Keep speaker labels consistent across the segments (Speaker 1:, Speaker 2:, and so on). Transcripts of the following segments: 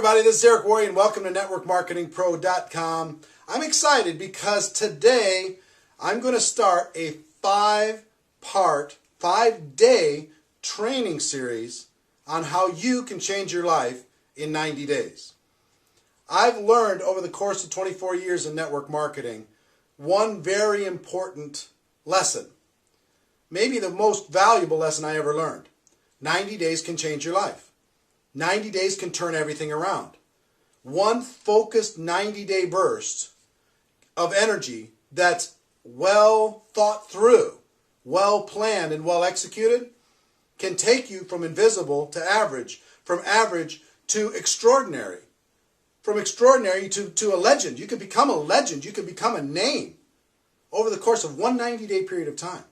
Speaker 1: everybody, this is Eric Worre and welcome to networkmarketingpro.com. I'm excited because today I'm going to start a 5-part, 5-day training series on how you can change your life in 90 days. I've learned over the course of 24 years in network marketing one very important lesson, maybe the most valuable lesson I ever learned. 90 days can change your life. 90 days can turn everything around. One focused 90-day burst of energy that's well thought through, well planned, and well executed can take you from invisible to average, from average to extraordinary, from extraordinary to a legend. You could become a legend. You could become a name over the course of one 90-day period of time.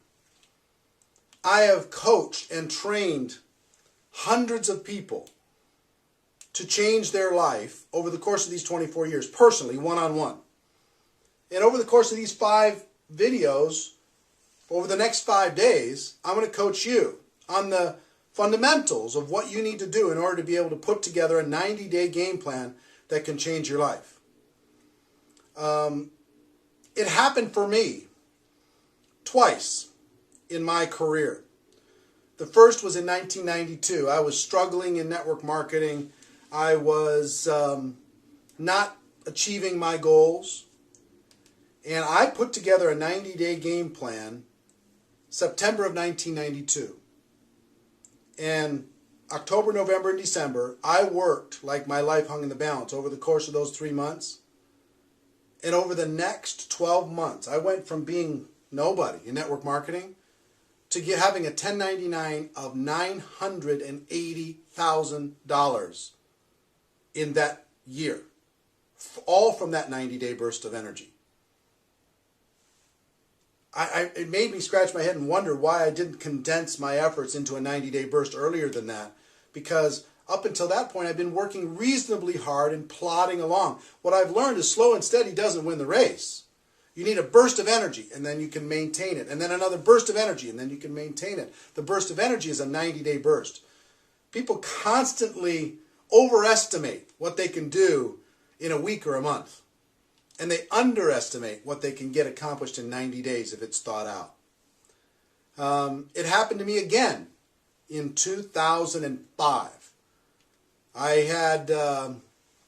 Speaker 1: I have coached and trained hundreds of people to change their life over the course of these 24 years, personally, one-on-one. And over the course of these 5 videos, over the next 5 days, I'm going to coach you on the fundamentals of what you need to do in order to be able to put together a 90-day game plan that can change your life. It happened for me twice in my career. The first was in 1992. I was struggling in network marketing. I was not achieving my goals. And I put together a 90-day game plan September of 1992. And October, November, and December, I worked like my life hung in the balance over the course of those 3 months. And over the next 12 months, I went from being nobody in network marketing to having a 1099 of $980,000 in that year, all from that 90-day burst of energy. It made me scratch my head and wonder why I didn't condense my efforts into a 90-day burst earlier than that, because up until that point I've been working reasonably hard and plodding along. What I've learned is slow and steady doesn't win the race. You need a burst of energy, and then you can maintain it. And then another burst of energy, and then you can maintain it. The burst of energy is a 90-day burst. People constantly overestimate what they can do in a week or a month. And they underestimate what they can get accomplished in 90 days if it's thought out. It happened to me again in 2005. I had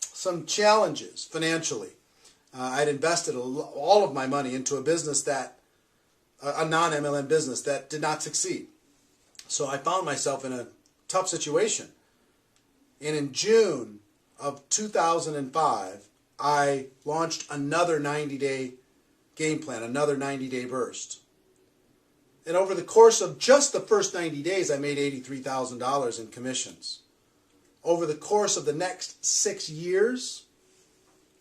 Speaker 1: some challenges financially. I'd invested all of my money into a business that, a non-MLM business that did not succeed. So I found myself in a tough situation. And in June of 2005, I launched another 90-day game plan, another 90-day burst. And over the course of just the first 90 days, I made $83,000 in commissions. Over the course of the next 6 years,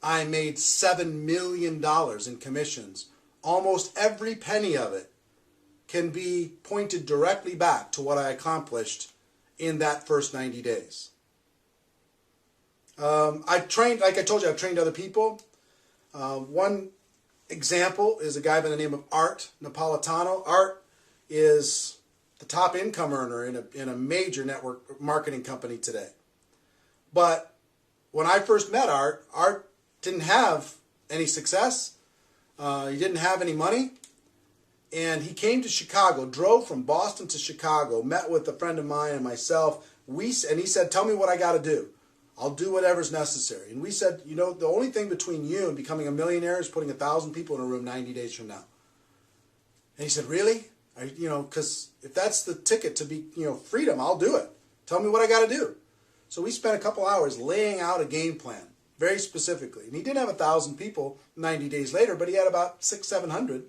Speaker 1: I made $7 million in commissions. Almost every penny of it can be pointed directly back to what I accomplished in that first 90 days. I trained, like I told you, I've trained other people. One example is a guy by the name of Art Napolitano. Art is the top income earner in a major network marketing company today. But when I first met Art, Art didn't have any success. He didn't have any money. And he came to Chicago, drove from Boston to Chicago, met with a friend of mine and myself. And he said, tell me what I got to do. I'll do whatever's necessary. And we said, you know, the only thing between you and becoming a millionaire is putting 1,000 people in a room 90 days from now. And he said, really? Because if that's the ticket to be, freedom, I'll do it. Tell me what I got to do. So we spent a couple hours laying out a game plan, very specifically. And he didn't have 1,000 people 90 days later, but he had about 600-700.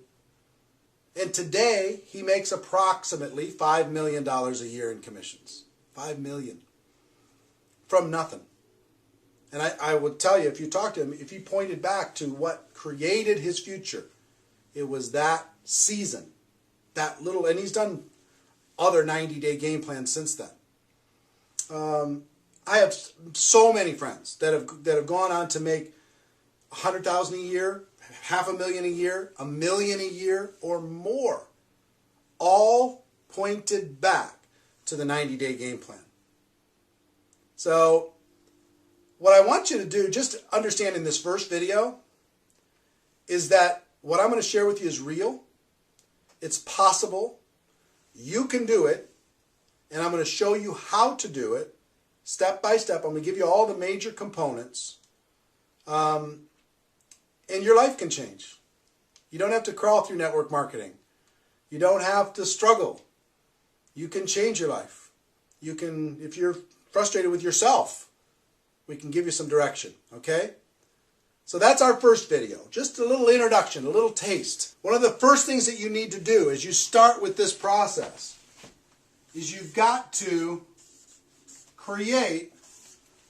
Speaker 1: And today, he makes approximately $5 million a year in commissions. $5 million. From nothing. And I would tell you, if you talk to him, if he pointed back to what created his future, it was that season, that little, and he's done other 90-day game plans since then. I have so many friends that have gone on to make $100,000 a year, $500,000 a year, $1 million a year, or more, all pointed back to the 90-day game plan. So What I want you to do, just understand in this first video, is that what I'm going to share with you is real. It's possible. You can do it. And I'm going to show you how to do it step by step. I'm going to give you all the major components. And your life can change. You don't have to crawl through network marketing. You don't have to struggle. You can change your life. You can, if you're frustrated with yourself, we can give you some direction, okay? So that's our first video. Just a little introduction, a little taste. One of the first things that you need to do as you start with this process is you've got to create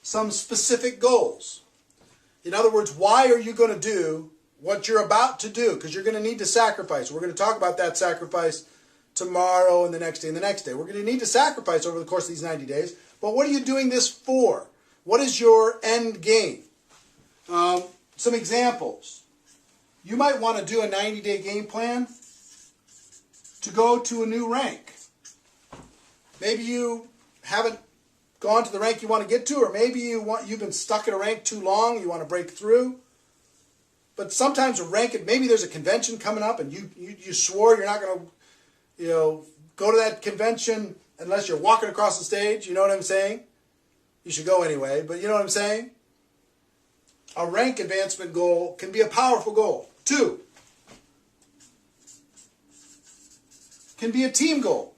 Speaker 1: some specific goals. In other words, why are you going to do what you're about to do? Because you're going to need to sacrifice. We're going to talk about that sacrifice tomorrow and the next day and the next day. We're going to need to sacrifice over the course of these 90 days. But what are you doing this for? What is your end game? Some examples. You might want to do a 90-day game plan to go to a new rank. Maybe you haven't gone to the rank you want to get to, or maybe you've been stuck at a rank too long, you want to break through. But sometimes a rank, maybe there's a convention coming up and you swore you're not going to go to that convention unless you're walking across the stage. You know what I'm saying? You should go anyway, but you know what I'm saying? A rank advancement goal can be a powerful goal. 2, can be a team goal.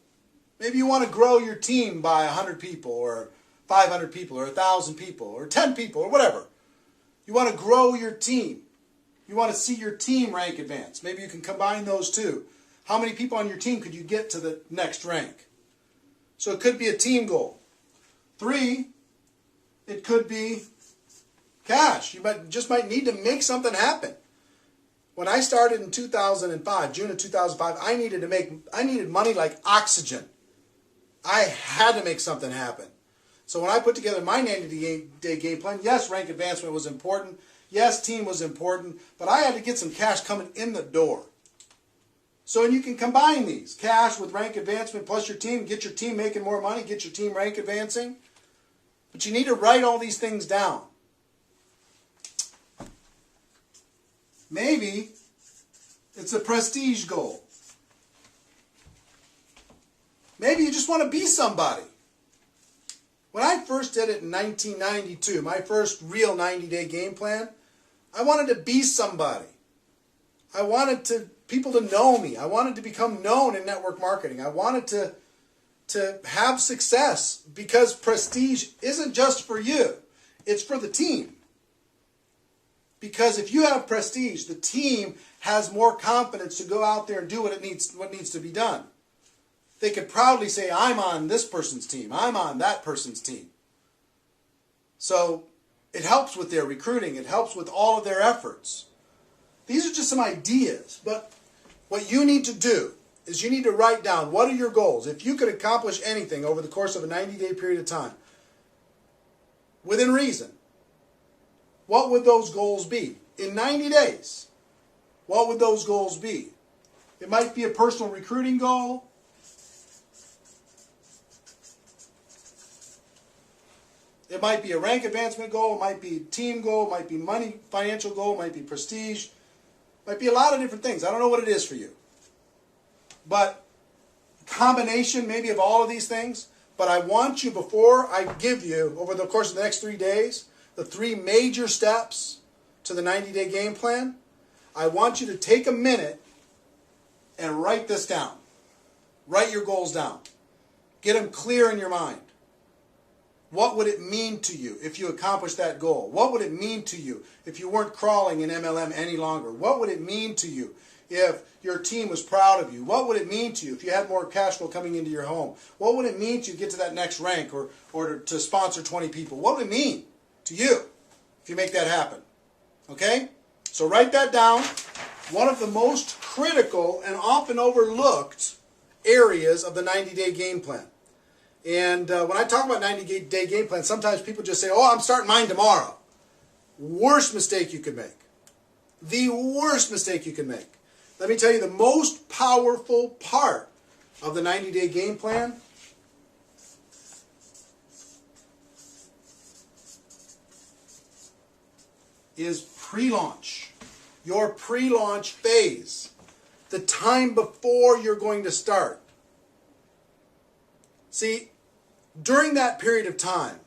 Speaker 1: Maybe you want to grow your team by 100 people or 500 people or 1,000 people or 10 people or whatever. You want to grow your team. You want to see your team rank advance. Maybe you can combine those two. How many people on your team could you get to the next rank? So it could be a team goal. 3, it could be cash. You just might need to make something happen. When I started in 2005, June of 2005, I needed money like oxygen. I had to make something happen. So when I put together my 90-day game plan, yes, rank advancement was important. Yes, team was important. But I had to get some cash coming in the door. So and you can combine these. Cash with rank advancement plus your team. Get your team making more money. Get your team rank advancing. But you need to write all these things down. Maybe it's a prestige goal. Maybe you just want to be somebody. When I first did it in 1992, my first real 90-day game plan, I wanted to be somebody. I wanted people to know me. I wanted to become known in network marketing. I wanted to have success, because prestige isn't just for you. It's for the team. Because if you have prestige, the team has more confidence to go out there and do what needs to be done. They could proudly say, I'm on this person's team. I'm on that person's team. So it helps with their recruiting. It helps with all of their efforts. These are just some ideas. But what you need to do is you need to write down, what are your goals? If you could accomplish anything over the course of a 90-day period of time, within reason, what would those goals be? In 90 days, what would those goals be? It might be a personal recruiting goal. It might be a rank advancement goal. It might be a team goal. It might be money, financial goal. It might be prestige. It might be a lot of different things. I don't know what it is for you. But combination maybe of all of these things. But I want you, before I give you, over the course of the next 3 days, the 3 major steps to the 90-day game plan, I want you to take a minute and write this down. Write your goals down. Get them clear in your mind. What would it mean to you if you accomplished that goal? What would it mean to you if you weren't crawling in MLM any longer? What would it mean to you if your team was proud of you? What would it mean to you if you had more cash flow coming into your home? What would it mean to you to get to that next rank or to sponsor 20 people? What would it mean to you if you make that happen? Okay? So write that down. One of the most critical and often overlooked areas of the 90-day game plan. And when I talk about 90-day game plan, sometimes people just say, oh, I'm starting mine tomorrow. Worst mistake you could make. The worst mistake you can make. Let me tell you, the most powerful part of the 90-day game plan is pre-launch. Your pre-launch phase. The time before you're going to start. See, during that period of time,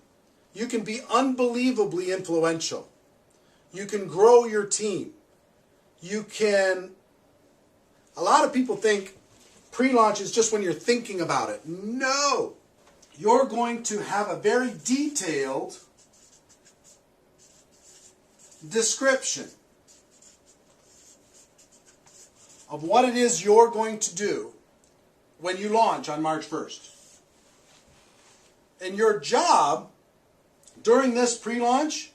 Speaker 1: you can be unbelievably influential. You can grow your team. You can... A lot of people think pre-launch is just when you're thinking about it. No! You're going to have a very detailed description of what it is you're going to do when you launch on March 1st. And your job during this pre-launch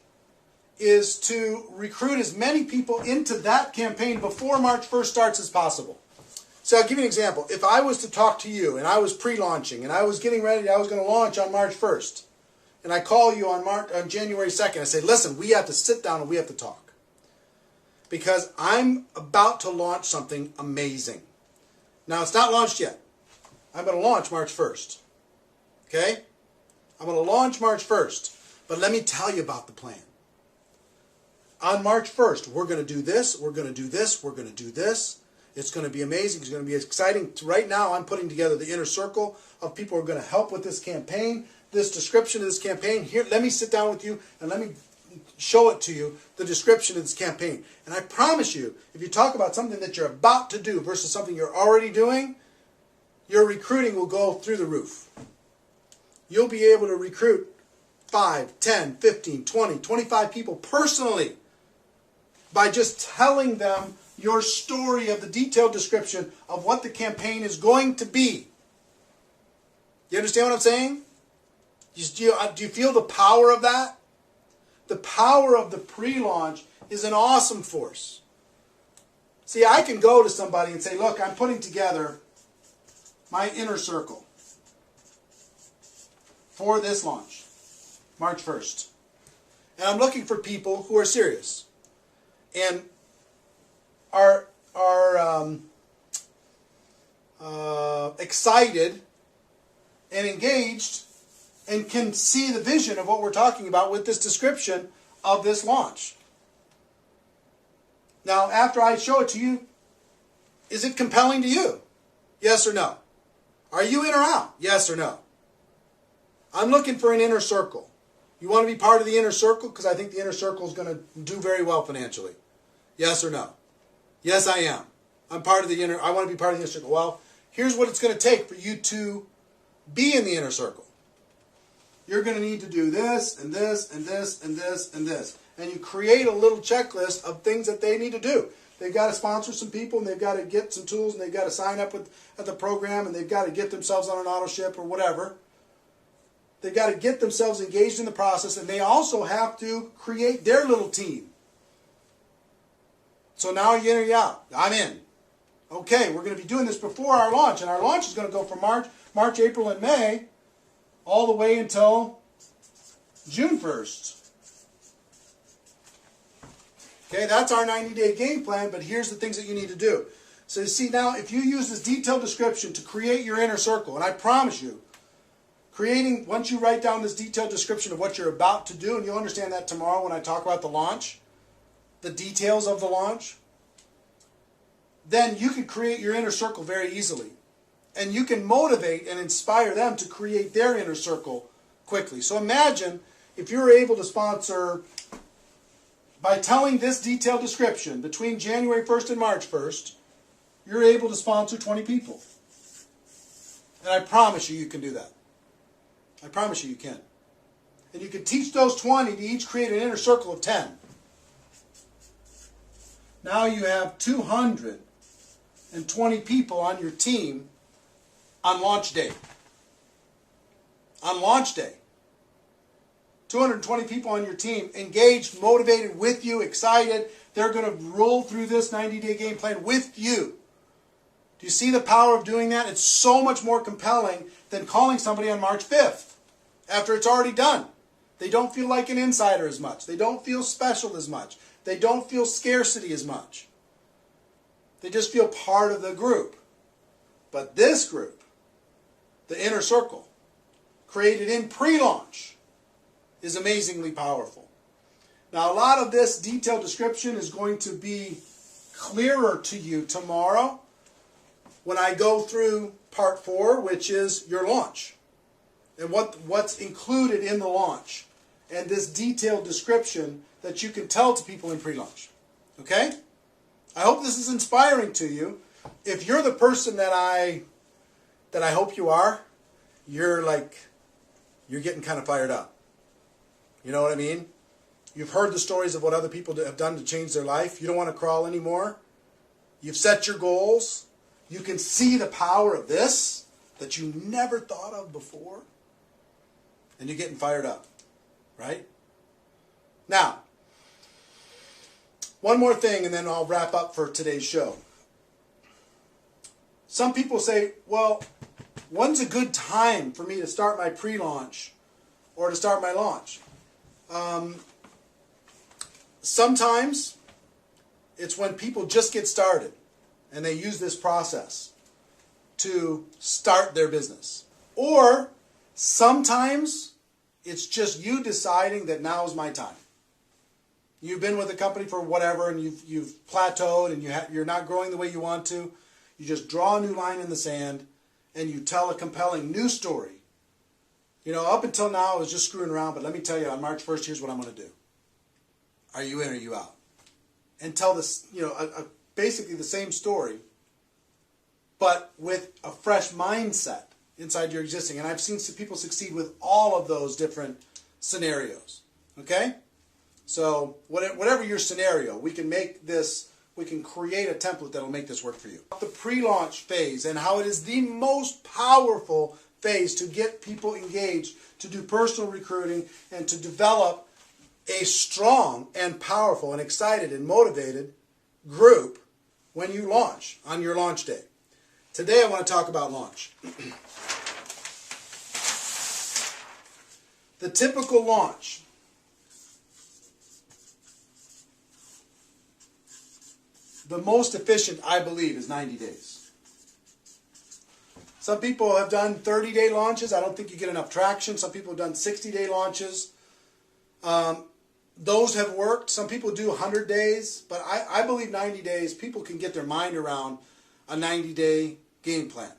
Speaker 1: is to recruit as many people into that campaign before March 1st starts as possible. So I'll give you an example. If I was to talk to you and I was pre-launching and I was getting ready, I was going to launch on March 1st, and I call you on January 2nd, I say, listen, we have to sit down and we have to talk. Because I'm about to launch something amazing. Now, it's not launched yet. I'm going to launch March 1st. Okay? I'm going to launch March 1st. But let me tell you about the plan. On March 1st, we're going to do this, we're going to do this, we're going to do this. It's going to be amazing. It's going to be exciting. Right now, I'm putting together the inner circle of people who are going to help with this campaign, this description of this campaign. Here, let me sit down with you and let me show it to you, the description of this campaign. And I promise you, if you talk about something that you're about to do versus something you're already doing, your recruiting will go through the roof. You'll be able to recruit 5, 10, 15, 20, 25 people personally by just telling them your story of the detailed description of what the campaign is going to be. You understand what I'm saying? Do you feel the power of that? The power of the pre-launch is an awesome force. See, I can go to somebody and say, look, I'm putting together my inner circle for this launch, March 1st. And I'm looking for people who are serious and are excited and engaged and can see the vision of what we're talking about with this description of this launch. Now, after I show it to you, is it compelling to you? Yes or no? Are you in or out? Yes or no? I'm looking for an inner circle. You want to be part of the inner circle? Because I think the inner circle is going to do very well financially. Yes or no? Yes, I am. I want to be part of the inner circle. Well, here's what it's going to take for you to be in the inner circle. You're going to need to do this, and this, and this, and this, and this. And you create a little checklist of things that they need to do. They've got to sponsor some people, and they've got to get some tools, and they've got to sign up at the program, and they've got to get themselves on an auto ship or whatever. They've got to get themselves engaged in the process, and they also have to create their little team. So now you're in or you're out. I'm in. Okay, we're going to be doing this before our launch, and our launch is going to go from March, April, and May, all the way until June 1st. Okay, that's our 90-day game plan, but here's the things that you need to do. So you see now, if you use this detailed description to create your inner circle, and I promise you, once you write down this detailed description of what you're about to do, and you'll understand that tomorrow when I talk about the launch, the details of the launch, then you can create your inner circle very easily. And you can motivate and inspire them to create their inner circle quickly. So imagine if you're able to sponsor, by telling this detailed description between January 1st and March 1st, you're able to sponsor 20 people. And I promise you can do that. I promise you can. And you can teach those 20 to each create an inner circle of 10. Now you have 220 people on your team on launch day. On launch day. 220 people on your team engaged, motivated with you, excited. They're going to roll through this 90-day game plan with you. Do you see the power of doing that? It's so much more compelling than calling somebody on March 5th after it's already done. They don't feel like an insider as much. They don't feel special as much. They don't feel scarcity as much. They just feel part of the group. But this group, the inner circle, created in pre-launch, is amazingly powerful. Now, a lot of this detailed description is going to be clearer to you tomorrow when I go through part 4, which is your launch and what's included in the launch and this detailed description that you can tell to people in pre-launch. Okay? I hope this is inspiring to you. If you're the person that I hope you are, you're getting kind of fired up. You know what I mean? You've heard the stories of what other people have done to change their life. You don't want to crawl anymore. You've set your goals. You can see the power of this that you never thought of before. And you're getting fired up. Right? Now, one more thing and then I'll wrap up for today's show. Some people say, well, when's a good time for me to start my pre-launch or to start my launch? Sometimes it's when people just get started and they use this process to start their business. Or sometimes it's just you deciding that now is my time. You've been with a company for whatever and you've plateaued and you're not growing the way you want to. You just draw a new line in the sand and you tell a compelling new story. You know, up until now I was just screwing around, but let me tell you, on March 1st, here's what I'm going to do. Are you in or are you out? And tell this, basically the same story, but with a fresh mindset inside your existing. And I've seen some people succeed with all of those different scenarios. Okay? So whatever your scenario, we can create a template that will make this work for you. The pre-launch phase and how it is the most powerful phase to get people engaged, to do personal recruiting, and to develop a strong and powerful and excited and motivated group when you launch on your launch day. Today I want to talk about launch. The typical launch. The most efficient, I believe, is 90 days. Some people have done 30-day launches. I don't think you get enough traction. Some people have done 60-day launches. Those have worked. Some people do 100 days. But I believe 90 days, people can get their mind around a 90-day game plan.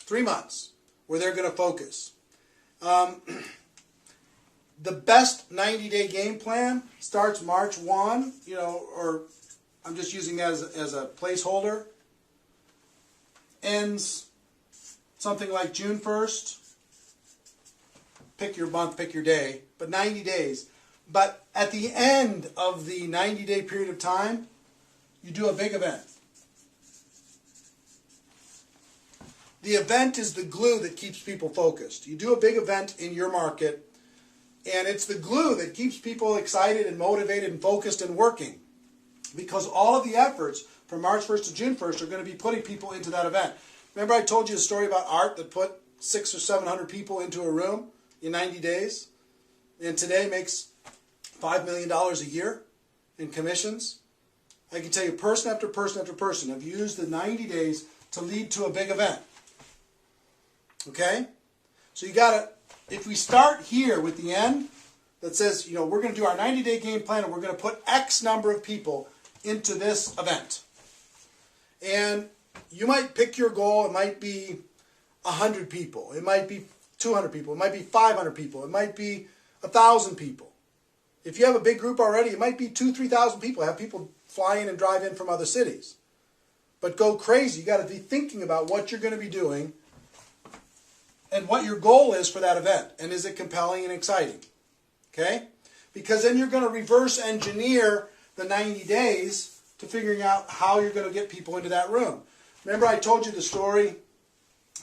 Speaker 1: 3 months where they're going to focus. The best 90-day game plan starts March 1, or I'm just using that as a placeholder. Ends something like June 1st. Pick your month, pick your day, but 90 days. But at the end of the 90-day period of time, you do a big event. The event is the glue that keeps people focused. You do a big event in your market, and it's the glue that keeps people excited and motivated and focused and working. Because all of the efforts from March 1st to June 1st are going to be putting people into that event. Remember I told you a story about Art that put 600 or 700 people into a room in 90 days? And today makes $5 million a year in commissions? I can tell you person after person after person have used the 90 days to lead to a big event. Okay? So you gotta, if we start here with the end that says, we're going to do our 90-day game plan and we're going to put X number of people into this event. And you might pick your goal. It might be 100 people. It might be 200 people. It might be 500 people. It might be 1,000 people. If you have a big group already, it might be 2,000, 3,000 people. Have people fly in and drive in from other cities. But go crazy. You got to be thinking about what you're going to be doing and what your goal is for that event. And is it compelling and exciting? Okay? Because then you're going to reverse engineer the 90 days to figuring out how you're going to get people into that room. Remember I told you the story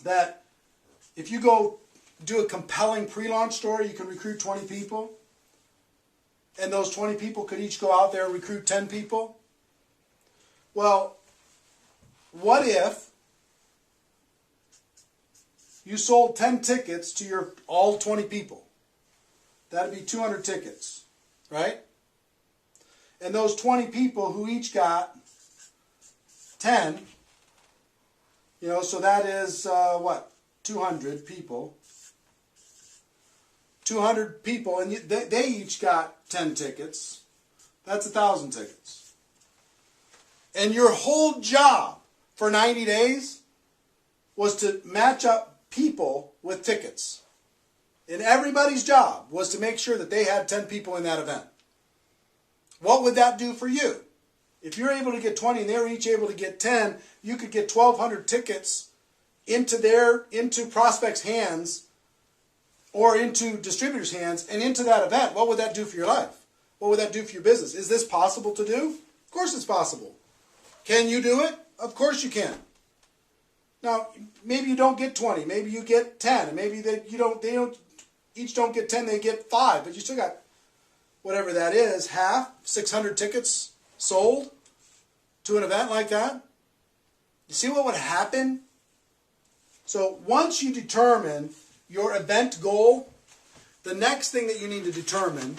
Speaker 1: that if you go do a compelling pre-launch story, you can recruit 20 people. And those 20 people could each go out there and recruit 10 people. Well, what if you sold 10 tickets to your all 20 people? That'd be 200 tickets, right? And those 20 people who each got 10, so that is, 200 people. 200 people, and they each got 10 tickets. That's 1,000 tickets. And your whole job for 90 days was to match up people with tickets. And everybody's job was to make sure that they had 10 people in that event. What would that do for you? If you're able to get 20 and they were each able to get 10, you could get 1,200 tickets into prospects' hands or into distributors' hands and into that event. What would that do for your life? What would that do for your business? Is this possible to do? Of course it's possible. Can you do it? Of course you can. Now, maybe you don't get 20, maybe you get 10, and maybe they each don't get 10, they get 5, but you still got whatever that is, half, 600 tickets sold to an event like that. You see what would happen? So once you determine your event goal, the next thing that you need to determine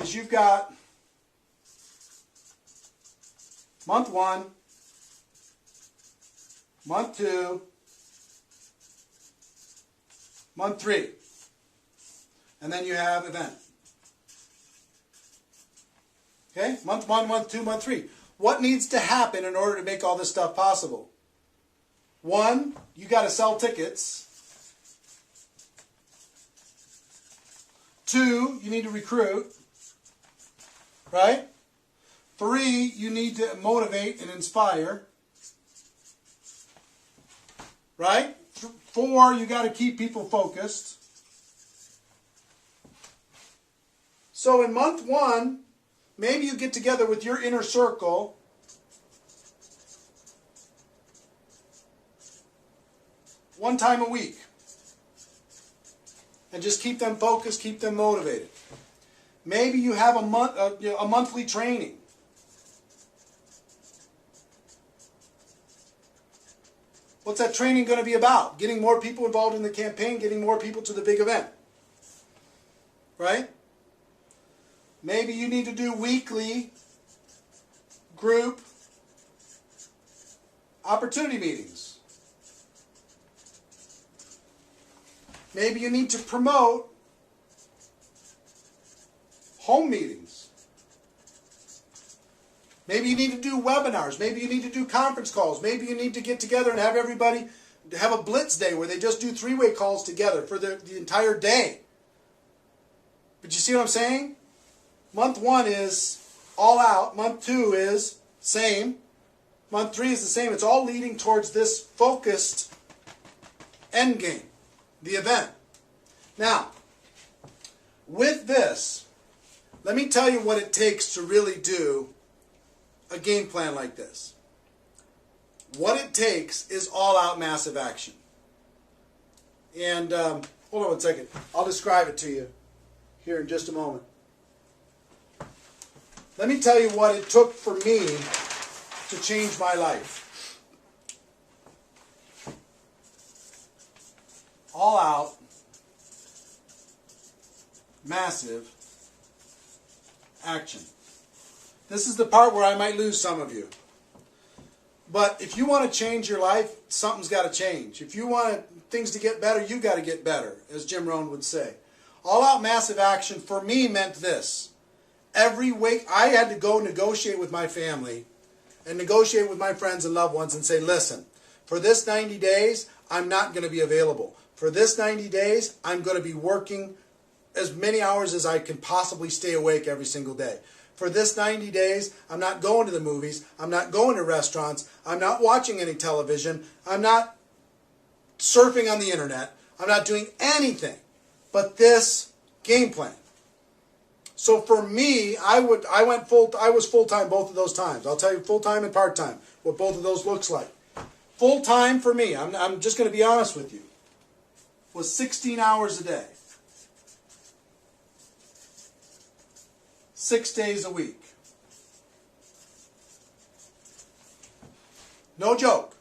Speaker 1: is you've got month 1, month 2, month 3, and then you have event. Okay, month 1, month 2, month 3. What needs to happen in order to make all this stuff possible? 1, you got to sell tickets. 2, you need to recruit. Right? 3, you need to motivate and inspire. Right? 4, you got to keep people focused. So in month 1, maybe you get together with your inner circle one time a week and just keep them focused, keep them motivated. Maybe you have a monthly training. What's that training going to be about? Getting more people involved in the campaign, getting more people to the big event. Right? Maybe you need to do weekly group opportunity meetings. Maybe you need to promote home meetings. Maybe you need to do webinars. Maybe you need to do conference calls. Maybe you need to get together and have everybody have a Blitz day where they just do 3-way calls together for the entire day. But you see what I'm saying? Month 1 is all out. Month 2 is same. Month 3 is the same. It's all leading towards this focused end game, the event. Now, with this, let me tell you what it takes to really do a game plan like this. What it takes is all-out massive action. And hold on one second. I'll describe it to you here in just a moment. Let me tell you what it took for me to change my life. All-out massive action. This is the part where I might lose some of you. But if you want to change your life, something's got to change. If you want things to get better, you got to get better, as Jim Rohn would say. All-out massive action for me meant this. Every week I had to go negotiate with my family and negotiate with my friends and loved ones and say, listen, for this 90 days, I'm not going to be available. For this 90 days, I'm going to be working as many hours as I can possibly stay awake every single day. For this 90 days, I'm not going to the movies. I'm not going to restaurants. I'm not watching any television. I'm not surfing on the internet. I'm not doing anything but this game plan. So for me, I was full-time both of those times. I'll tell you full-time and part-time, what both of those looks like. Full-time for me, I'm just going to be honest with you, was 16 hours a day. 6 days a week. No joke.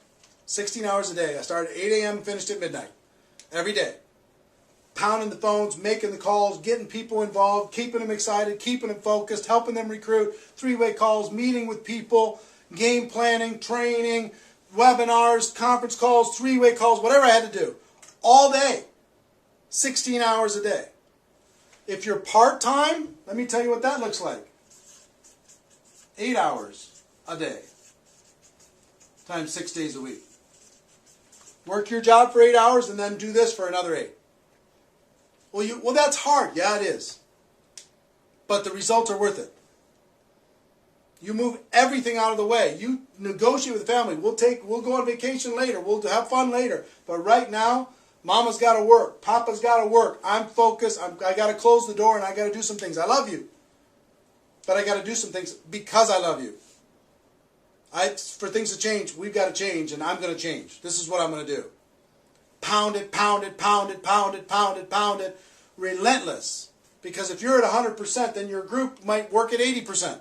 Speaker 1: 16 hours a day. I started at 8 a.m. and finished at midnight. Every day. Pounding the phones, making the calls, getting people involved, keeping them excited, keeping them focused, helping them recruit, 3-way calls, meeting with people, game planning, training, webinars, conference calls, 3-way calls, whatever I had to do. All day. 16 hours a day. If you're part-time, let me tell you what that looks like. 8 hours a day times 6 days a week. Work your job for 8 hours and then do this for another 8. Well, that's hard. Yeah, it is. But the results are worth it. You move everything out of the way. You negotiate with the family. We'll go on vacation later. We'll have fun later. But right now, Mama's got to work. Papa's got to work. I'm focused. I got to close the door and I got to do some things. I love you. But I got to do some things because I love you. For things to change, we've got to change, and I'm going to change. This is what I'm going to do. Pound it, pound it, pound it, pound it, pound it, pound it. Relentless. Because if you're at 100%, then your group might work at 80%.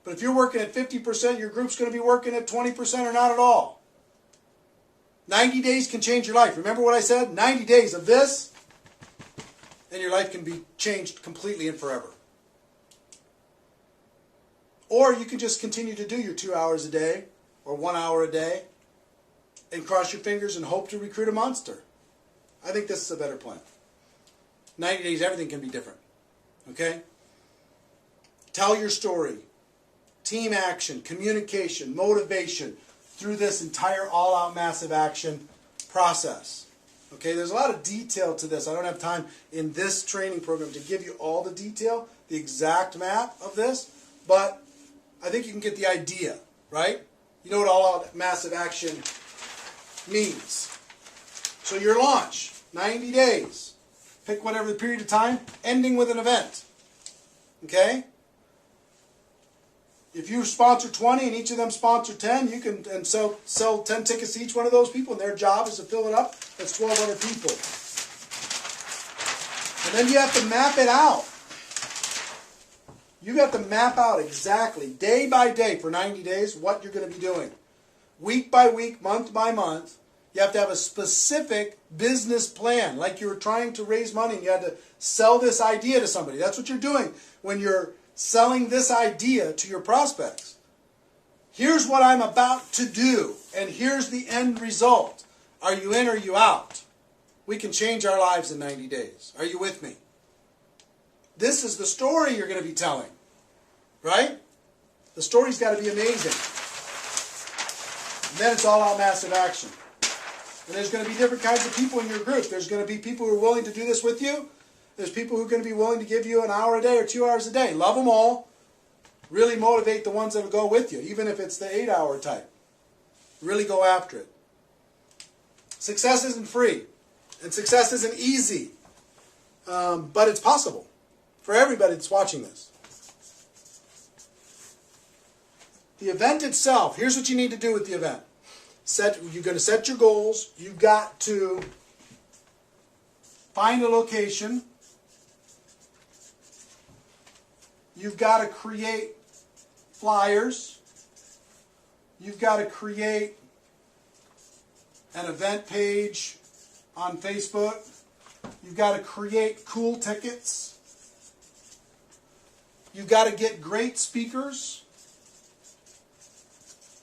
Speaker 1: But if you're working at 50%, your group's going to be working at 20% or not at all. 90 days can change your life. Remember what I said? 90 days of this, and your life can be changed completely and forever. Or you can just continue to do your 2 hours a day or 1 hour a day and cross your fingers and hope to recruit a monster. I think this is a better plan. 90 days, everything can be different. Okay? Tell your story. Team action, communication, motivation through this entire all-out massive action process. Okay, there's a lot of detail to this. I don't have time in this training program to give you all the detail, the exact map of this, but I think you can get the idea, right? You know what all-out massive action means. So your launch, 90 days. Pick whatever the period of time, ending with an event. Okay? If you sponsor 20 and each of them sponsor 10, you can sell 10 tickets to each one of those people, and their job is to fill it up. That's 1,200 people. And then you have to map it out. You have to map out exactly, day by day for 90 days, what you're going to be doing. Week by week, month by month. You have to have a specific business plan, like you were trying to raise money and you had to sell this idea to somebody. That's what you're doing when you're selling this idea to your prospects. Here's what I'm about to do, and here's the end result. Are you in or are you out? We can change our lives in 90 days. Are you with me? This is the story you're going to be telling, right? The story's got to be amazing. And then it's all out massive action. And there's going to be different kinds of people in your group. There's going to be people who are willing to do this with you. There's people who are going to be willing to give you an hour a day or 2 hours a day. Love them all. Really motivate the ones that will go with you, even if it's the 8-hour type. Really go after it. Success isn't free. And success isn't easy. But it's possible for everybody that's watching this. The event itself, here's what you need to do with the event. You're going to set your goals. You've got to find a location. You've got to create flyers. You've got to create an event page on Facebook. You've got to create cool tickets. You've got to get great speakers.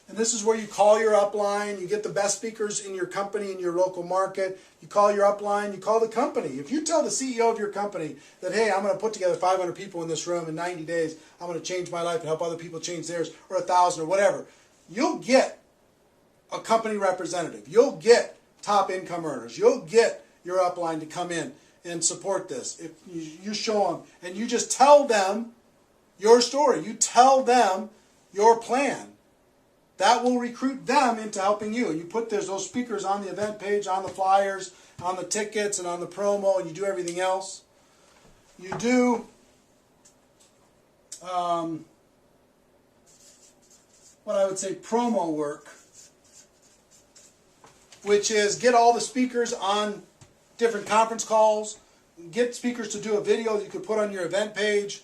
Speaker 1: And this is where you call your upline. You get the best speakers in your company, in your local market. You call your upline. You call the company. If you tell the CEO of your company that, hey, I'm going to put together 500 people in this room in 90 days. I'm going to change my life and help other people change theirs, or 1,000 or whatever. You'll get a company representative. You'll get top income earners. You'll get your upline to come in and support this. If you show them and you just tell them your story. You tell them your plan. That will recruit them into helping you. And you put those speakers on the event page, on the flyers, on the tickets, and on the promo, and you do everything else. You do what I would say promo work, which is get all the speakers on different conference calls, get speakers to do a video that you could put on your event page,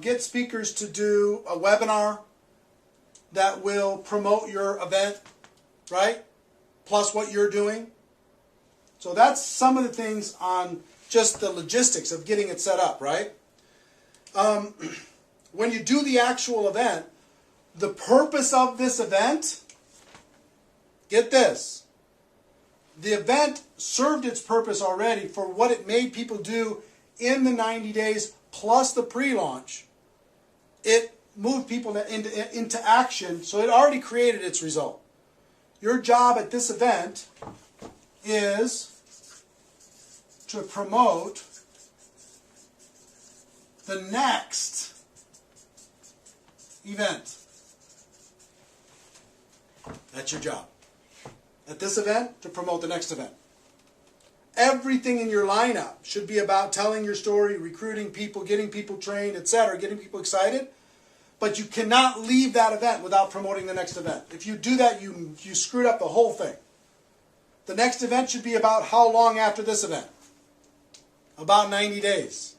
Speaker 1: get speakers to do a webinar that will promote your event, right? Plus what you're doing. So that's some of the things on just the logistics of getting it set up, right? When you do the actual event, the purpose of this event, get this, the event served its purpose already for what it made people do in the 90 days plus the pre-launch, it moved people into action, so it already created its result. Your job at this event is to promote the next event. That's your job. At this event, to promote the next event. Everything in your lineup should be about telling your story, recruiting people, getting people trained, etc., getting people excited. But you cannot leave that event without promoting the next event. If you do that, you screwed up the whole thing. The next event should be about how long after this event? About 90 days.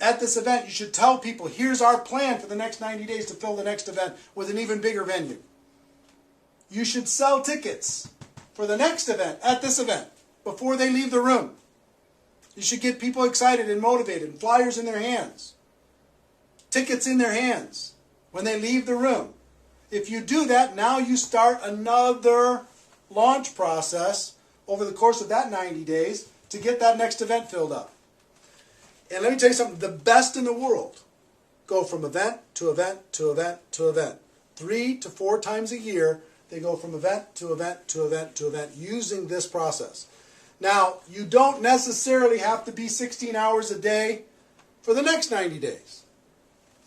Speaker 1: At this event, you should tell people, here's our plan for the next 90 days to fill the next event with an even bigger venue. You should sell tickets for the next event at this event before they leave the room. You should get people excited and motivated, and flyers in their hands, tickets in their hands when they leave the room. If you do that, now you start another launch process over the course of that 90 days to get that next event filled up. And let me tell you something, the best in the world go from event to event to event to event. 3 to 4 times a year, they go from event to event to event to event using this process. Now, you don't necessarily have to be 16 hours a day for the next 90 days.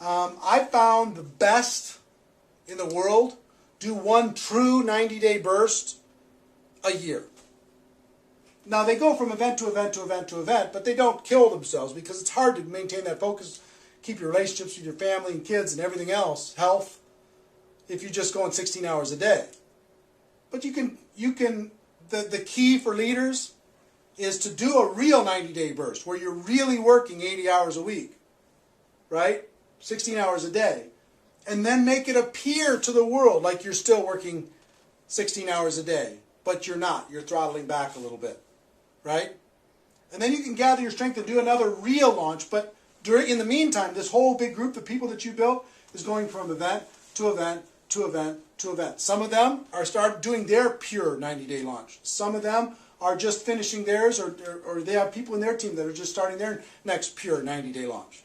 Speaker 1: I found the best in the world do one true 90-day burst a year. Now, they go from event to event to event to event, but they don't kill themselves because it's hard to maintain that focus, keep your relationships with your family and kids and everything else, health, if you're just going 16 hours a day. But the key for leaders is to do a real 90-day burst where you're really working 80 hours a week, right? 16 hours a day. And then make it appear to the world like you're still working 16 hours a day, but you're not. You're throttling back a little bit, right? And then you can gather your strength and do another real launch, but in the meantime, this whole big group of people that you built is going from event to event to event to event. Some of them are doing their pure 90-day launch. Some of them are just finishing theirs, or they have people in their team that are just starting their next pure 90-day launch.